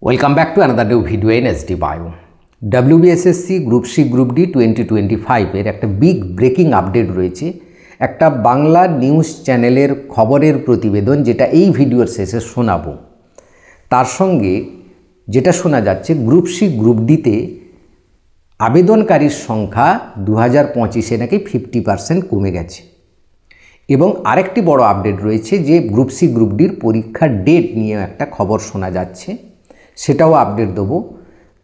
Welcome back to another new video in SD Bio. WBSSC Group C Group D 2025 এর একটা big breaking update রয়েছে। একটা Bangla news চ্যানেলের খবরের প্রতিবেদন যেটা এই ভিডিওর শেষে শোনাবো। তার সঙ্গে যেটা শোনা যাচ্ছে গ্রুপ সি গ্রুপ ডিতে আবেদনকারীর সংখ্যা 2025-এ নাকি 50% কমে গেছে। এবং আরেকটি বড় আপডেট রয়েছে যে গ্রুপ সি গ্রুপ ডির পরীক্ষার ডেট নিয়ে একটা খবর শোনা যাচ্ছে, সেটাও আপডেট দেবো।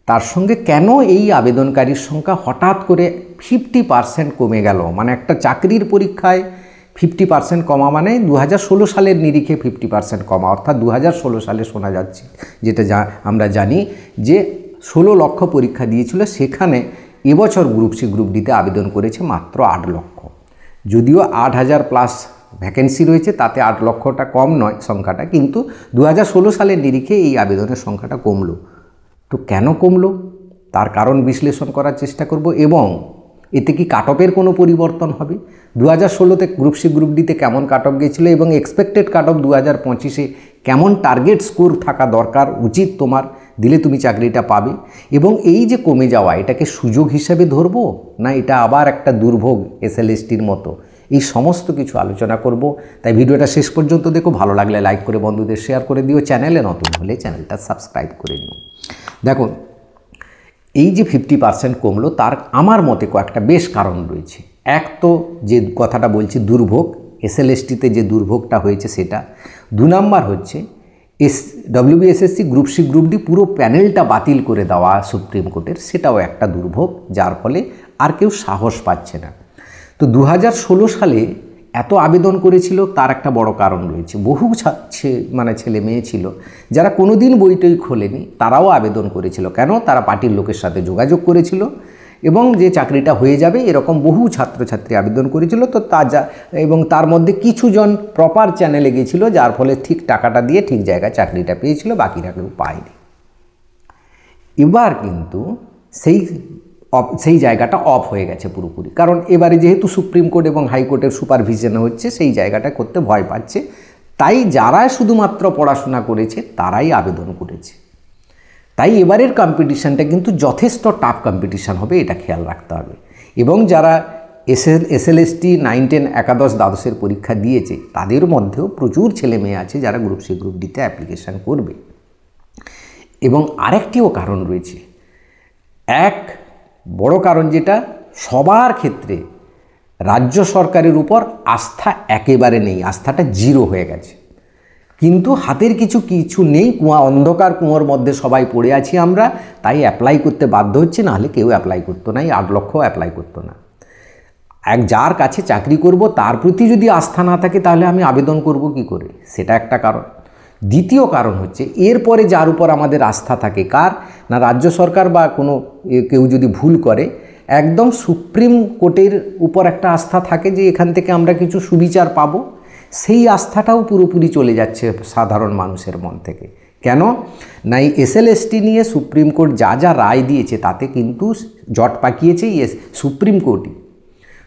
তার সঙ্গে কেন এই আবেদনকারীর সংখ্যা হঠাৎ করে 50% কমে গেল, মানে একটা চাকরির পরীক্ষায় 50% কমা মানে 2016 সালের নিরিখে 50% কমা, অর্থাৎ 2016 সালে শোনা যাচ্ছে যেটা আমরা জানি যে 16 লক্ষ পরীক্ষা দিয়েছিল, সেখানে এবছর গ্রুপ সি গ্রুপ ডিতে আবেদন করেছে মাত্র 8 লক্ষ। যদিও 8000 প্লাস ভ্যাকেন্সি রয়েছে, তাতে 8 লক্ষটা কম নয় সংখ্যাটা, কিন্তু 2016 সালের নিরিখে এই আবেদনের সংখ্যাটা কমলো। তো কেন কমলো তার কারণ বিশ্লেষণ করার চেষ্টা করব, এবং এতে কি কাট অফের কোনো পরিবর্তন হবে, 2016-তে গ্রুপ সি গ্রুপ ডিতে কেমন কাট অফ গিয়েছিলো এবং এক্সপেক্টেড কাট অফ 2025-এ কেমন টার্গেট স্কোর থাকা দরকার উচিত তোমার, দিলে তুমি চাকরিটা পাবে। এবং এই যে কমে যাওয়া, এটাকে সুযোগ হিসেবে ধরবো না এটা আবার একটা দুর্ভোগ SLSTর মতো, এই সমস্ত কিছু আলোচনা করব। তাই ভিডিওটা শেষ পর্যন্ত দেখো, ভালো লাগলে লাইক করে বন্ধুদের শেয়ার করে দিও, চ্যানেলে নতুন হলে চ্যানেলটা সাবস্ক্রাইব করে নিও। দেখো, এই যে 50% কমলো তার আমার মতে কয়েকটা বেশ কারণ রয়েছে। এক তো যে কথাটা বলছি দুর্ভোগ, SLSTতে যে দুর্ভোগটা হয়েছে সেটা। 2 নাম্বার হচ্ছে WBSSC group C group D পুরো প্যানেলটা বাতিল করে দেওয়া সুপ্রিম কোর্টের, সেটাও একটা দুর্ভোগ, যার ফলে আর কেউ সাহস পাচ্ছে না। তো 2016 সালে এত আবেদন করেছিল তার একটা বড় কারণ রয়েছে। বহু ছেলে মেয়ে ছিল যারা কোনো দিন বইটই খোলেনি, তারাও আবেদন করেছিল। কেন? তারা পার্টির লোকের সাথে যোগাযোগ করেছিল এবং যে চাকরিটা হয়ে যাবে এরকম বহু ছাত্রছাত্রী আবেদন করেছিল। তো এবং তার মধ্যে কিছুজন প্রপার চ্যানেলে গিয়েছিল, যার ফলে ঠিক টাকাটা দিয়ে ঠিক জায়গায় চাকরিটা পেয়েছিল, বাকিরা কেউ পায়নি। এবার কিন্তু সেই জায়গাটা অফ হয়ে গেছে পুরোপুরি, কারণ এবারে যেহেতু সুপ্রিম কোর্ট এবং হাইকোর্টের সুপারভিশনে হচ্ছে, সেই জায়গাটা করতে ভয় পাচ্ছে। তাই যারা শুধুমাত্র পড়াশোনা করেছে তারাই আবেদন করেছে। তাই এবারের কম্পিটিশানটা কিন্তু যথেষ্ট টাফ কম্পিটিশান হবে, এটা খেয়াল রাখতে হবে। এবং যারা SLST 9, 10, একাদশ দ্বাদশের পরীক্ষা দিয়েছে তাদের মধ্যেও প্রচুর ছেলে মেয়ে আছে যারা গ্রুপ সি গ্রুপ ডিতে অ্যাপ্লিকেশান করবে। এবং আরেকটিও কারণ রয়েছে, এক বড় কারণ যেটা সবার ক্ষেত্রে রাজ্য সরকারের উপর আস্থা একেবারে নেই, আস্থাটা জিরো হয়ে গেছে। কিন্তু হাতের কিছু নেই, অন্ধকার কুয়োর মধ্যে সবাই পড়ে আছি আমরা, তাই অ্যাপ্লাই করতে বাধ্য হচ্ছে, নাহলে কেউ অ্যাপ্লাই করতো না, 8 লক্ষ অ্যাপ্লাই করতো না। যার কাছে চাকরি করব তার প্রতি যদি আস্থা না থাকে তাহলে আমি আবেদন করব কি করে, সেটা একটা কারণ। দ্বিতীয় কারণ হচ্ছে এরপরে যার উপর আমাদের আস্থা থাকে, কার না রাজ্য সরকার বা কোনো কেউ যদি ভুল করে, একদম সুপ্রিম কোর্টের উপর একটা আস্থা থাকে যে এখান থেকে আমরা কিছু সুবিচার পাবো, সেই আস্থাটাও পুরোপুরি চলে যাচ্ছে সাধারণ মানুষের মন থেকে। কেন না এই SLST নিয়ে সুপ্রিম কোর্ট যা রায় দিয়েছে তাতে কিন্তু জট পাকিয়েছে সুপ্রিম কোর্টই।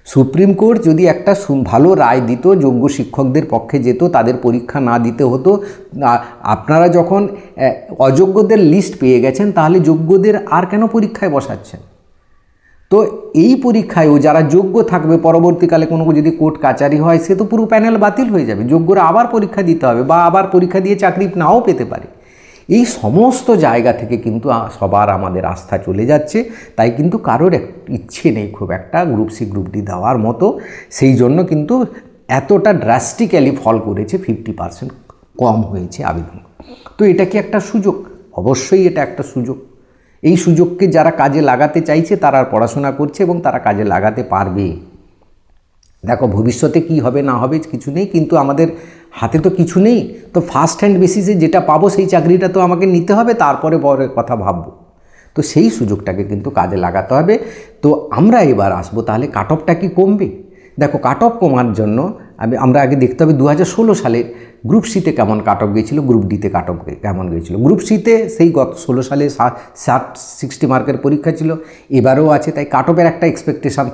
সুপ্রিম কোর্ট যদি একটা ভালো রায় দিত, যোগ্য শিক্ষকদের পক্ষে যেত, তাদের পরীক্ষা না দিতে হতো। আপনারা যখন অযোগ্যদের লিস্ট পেয়ে গেছেন, তাহলে যোগ্যদের আর কেন পরীক্ষায় বসাচ্ছেন? তো এই পরীক্ষায়ও যারা যোগ্য থাকবে, পরবর্তীকালে কোনো যদি কোর্ট কাচারি হয়, সে তো পুরো প্যানেল বাতিল হয়ে যাবে, যোগ্যরা আবার পরীক্ষা দিতে হবে বা আবার পরীক্ষা দিয়ে চাকরি নাও পেতে পারে। এই সমস্ত জায়গা থেকে কিন্তু সবার আমাদের আস্থা চলে যাচ্ছে। তাই কিন্তু কারোর ইচ্ছে নেই খুব একটা গ্রুপ সি গ্রুপ ডি দেওয়ার মতো। সেই জন্য কিন্তু এতটা ড্রাস্টিক্যালি ফল করেছে, 50% কম হয়েছে আবেদন। তো এটা কি একটা সুযোগ? অবশ্যই এটা একটা সুযোগ। এই সুযোগকে যারা কাজে লাগাতে চাইছে তারা পড়াশোনা করছে এবং তারা কাজে লাগাতে পারবে। দেখো, ভবিষ্যতে কি হবে না হবে কিছু নেই, কিন্তু আমাদের হাতে তো কিছু নেই। তো ফার্স্ট হ্যান্ড বেসিসে যেটা পাবো সেই চাকরিটা তো আমাকে নিতে হবে, তারপরে পরের কথা ভাববো। তো সেই সুযোগটাকে কিন্তু কাজে লাগাতে হবে। তো আমরা এবার আসবো, তাহলে কাট অফটা কি কমবে? দেখো, কাট অফ কমার জন্য আমরা আগে দেখতে হবে 2016 সালে গ্রুপ সিতে কেমন কাট অফ গিয়েছিল, গ্রুপ ডিতে কাট অফ কেমন গিয়েছিল। গ্রুপ সিতে সেই গত 16 সালে 60 মার্কের পরীক্ষা ছিল, এবারেও আছে, তাই কাট অফের একটা এক্সপেকটেশান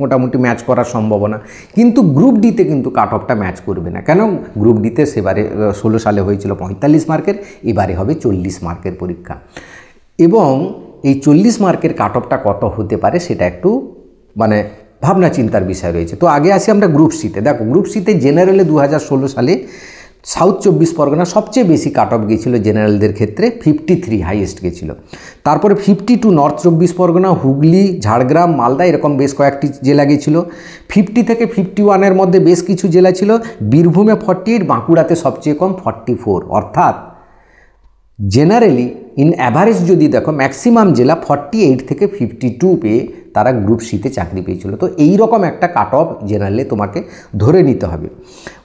মোটামুটি ম্যাচ করার সম্ভাবনা। কিন্তু গ্রুপ ডিতে কিন্তু কাট অফটা ম্যাচ করবে না, কেন গ্রুপ ডিতে সেবারে 16 সালে হয়েছিল 45 মার্কের, এবারে হবে 40 মার্কের পরীক্ষা। এবং এই 40 মার্কের কাট অফটা কত হতে পারে সেটা একটু মানে ভাবনা চিন্তার বিষয় রয়েছে। তো আগে আসি আমরা গ্রুপ সিতে। দেখো গ্রুপ সিতে জেনারেলে 2016 সালে সাউথ 24 পরগনা সবচেয়ে বেশি কাট অফ গিয়েছিল জেনারেলদের ক্ষেত্রে, 53 হাইয়েস্ট গেছিল। তারপরে 52 নর্থ 24 পরগনা, হুগলি, ঝাড়গ্রাম, মালদা এরকম বেশ কয়েকটি জেলা গিয়েছিল। 50 থেকে 51-এর মধ্যে বেশ কিছু জেলা ছিল। বীরভূমে 48, বাঁকুড়াতে সবচেয়ে কম 44। অর্থাৎ জেনারেলি ইন অ্যাভারেজ যদি দেখো ম্যাক্সিমাম জেলা 48 থেকে 52 পেয়ে তারা গ্রুপ সিতে চাকরি পেয়েছিল। তো এই রকম একটা কাট অফ জেনারেলি তোমাকে ধরে নিতে হবে।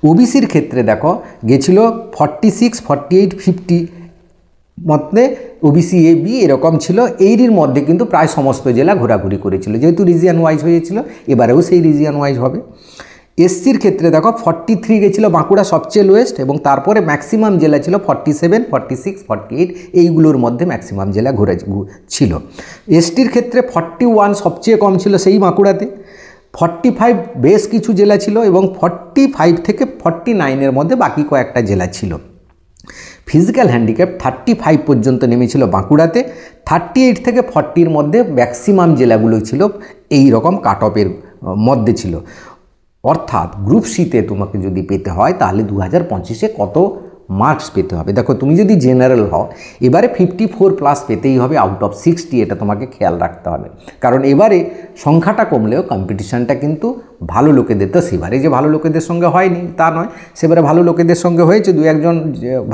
ওবিসির ক্ষেত্রে দেখো গেছিল 46, 48, 50 মধ্যে ওবিসি এ বি এরকম ছিল। এরই মধ্যে কিন্তু প্রায় সমস্ত জেলা ঘোরাঘুরি করেছিল, যেহেতু রিজিয়ন ওয়াইজ হয়েছিল এবারেও সেই রিজিয়ন ওয়াইজ হবে। এসসির ক্ষেত্রে দেখো 43 গেছিল, বাঁকুড়া সবচেয়ে লোয়েস্ট, এবং তারপরে ম্যাক্সিমাম জেলা ছিল 47, 46, 48 এইগুলোর মধ্যে ম্যাক্সিমাম জেলা ছিল। এসটির ক্ষেত্রে 41 সবচেয়ে কম ছিল সেই বাঁকুড়াতে, 45 বেশ কিছু জেলা ছিল, এবং 45 থেকে 49-এর মধ্যে বাকি কয়েকটা জেলা ছিল। ফিজিক্যাল হ্যান্ডিক্যাপ 35 পর্যন্ত নেমেছিল বাঁকুড়াতে, 38 থেকে 40-র মধ্যে ম্যাক্সিমাম জেলাগুলো ছিল এই রকম কাট অফের মধ্যে ছিল। অর্থাৎ গ্রুপ সিতে তোমাকে যদি পেতে হয় তাহলে 2025-এ কত মার্কস পেতে হবে। দেখো তুমি যদি জেনারেল হও এবারে 54+ পেতেই হবে আউট অফ 60, এটা তোমাকে খেয়াল রাখতে হবে। কারণ এবারে সংখ্যাটা কমলেও কম্পিটিশানটা কিন্তু ভালো লোকেদের, তো সেবারে যে ভালো লোকেদের সঙ্গে হয়নি তা নয়, সেবারে ভালো লোকেদের সঙ্গে হয়েছে। 2-1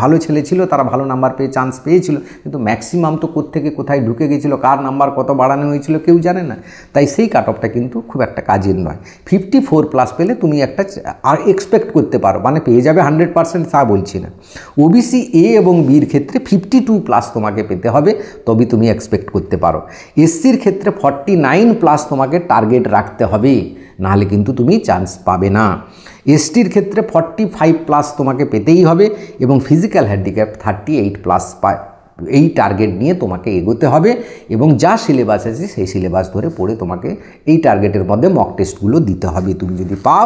ভালো ছেলে ছিল, তারা ভালো নাম্বার পেয়ে চান্স পেয়েছিল, কিন্তু ম্যাক্সিমাম তো কোত্থেকে কোথায় ঢুকে গেছিলো, কার নাম্বার কত বাড়ানো হয়েছিল কেউ জানে না। তাই সেই কাট অফটা কিন্তু খুব একটা কাজের নয়। 54+ পেলে তুমি একটা আর এক্সপেক্ট করতে পারো, মানে পেয়ে যাবে 100% তা বলছি না। ওবিসি এ এবং বির ক্ষেত্রে 52+ তোমাকে পেতে হবে, তবে তুমি এক্সপেক্ট করতে পারো। এসসির ক্ষেত্রে 49+ তোমাকে টার্গেট রাখতে হবে, নাহলে কিন্তু তুমি চান্স পাবে না। এসটির ক্ষেত্রে 45+ তোমাকে পেতেই হবে, এবং ফিজিক্যাল হ্যান্ডিক্যাপ 38+ এই টার্গেট নিয়ে তোমাকে এগোতে হবে, এবং যা সিলেবাস আছে সেই সিলেবাস ধরে পড়ে তোমাকে এই টার্গেটের মধ্যে মক টেস্টগুলো দিতে হবে। তুমি যদি পাও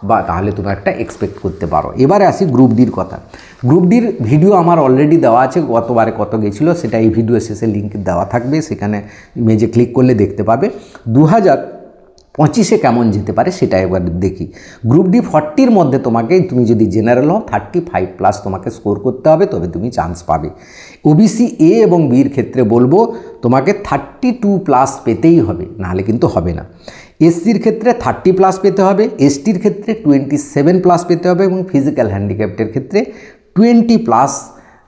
বা তাহলে তুমি একটা এক্সপেক্ট করতে পারো। এবারে আসি গ্রুপ ডির কথা। গ্রুপ ডির ভিডিও আমার অলরেডি দেওয়া আছে, গতবারে কত গেছিলো সেটা এই ভিডিও শেষে লিঙ্ক দেওয়া থাকবে, সেখানে ইমেজে ক্লিক করলে দেখতে পাবে। 2025-এ কেমন যেতে পারে সেটা একবার দেখি। গ্রুপ ডি 40-র মধ্যে তোমাকে, তুমি যদি জেনারেল হও 35+ তোমাকে স্কোর করতে হবে, তবে তুমি চান্স পাবে। ওবিসি এ এবং বির ক্ষেত্রে বলবো তোমাকে 32+ পেতেই হবে, নাহলে কিন্তু হবে না। এসসির ক্ষেত্রে 30+ পেতে হবে, এসটির ক্ষেত্রে 27+ পেতে হবে, এবং ফিজিক্যাল হ্যান্ডিক্যাপ্টের ক্ষেত্রে 20+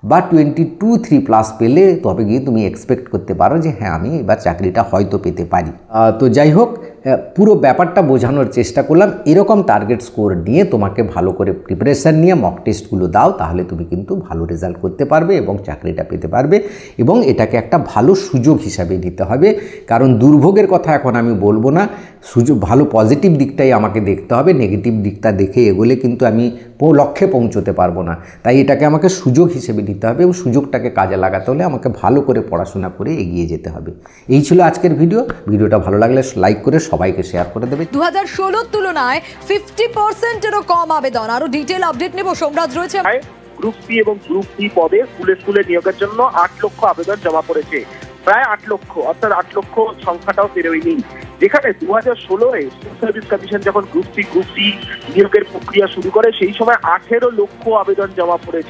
বা 22-23+ পেলে তবে গিয়ে তুমি এক্সপেক্ট করতে পারো যে হ্যাঁ আমি এবার চাকরিটা হয়তো পেতে পারি। তো যাই হোক, পুরো ব্যাপারটা বোঝানোর চেষ্টা করলাম। এরকম টার্গেট স্কোর নিয়ে তোমাকে ভালো করে প্রিপারেশান নিয়ে মক টেস্টগুলো দাও, তাহলে তুমি কিন্তু ভালো রেজাল্ট করতে পারবে এবং চাকরিটা পেতে পারবে, এবং এটাকে একটা ভালো সুযোগ হিসাবে নিতে হবে। কারণ দুর্ভোগের কথা এখন আমি বলবো না, সুযোগ ভালো পজিটিভ দিকটাই আমাকে দেখতে হবে, নেগেটিভ দিকটা দেখে এগোলে কিন্তু আমি লক্ষ্যে পৌঁছতে পারবো না। তাই এটাকে আমাকে সুযোগ হিসেবে নিতে হবে, এবং সুযোগটাকে কাজে লাগাতে হলে আমাকে ভালো করে পড়াশোনা করে এগিয়ে যেতে হবে। এই ছিল আজকের ভিডিওটা ভালো লাগলে লাইক করে সবাইকে শেয়ার করে দেবে। 2016 তুলনায় 50%-এরও কম আবেদন। আরো ডিটেইল আপডেট নেব, সোমরাজ রয়েছে। গ্রুপ সি এবং গ্রুপ ডি পদে স্কুলে নিয়োগের জন্য 8 লক্ষ আবেদন জমা পড়েছে, প্রায় 8 লক্ষ, অর্থাৎ 8 লক্ষ সংখ্যাটাও পেরোয়নি। যেখানে 2016-এ সিভিল সার্ভিস কমিশন যখন গ্রুপ সি গ্রুপ ডি নিয়োগের প্রক্রিয়া শুরু করে সেই সময় 18 লক্ষ আবেদন জমা পড়েছে।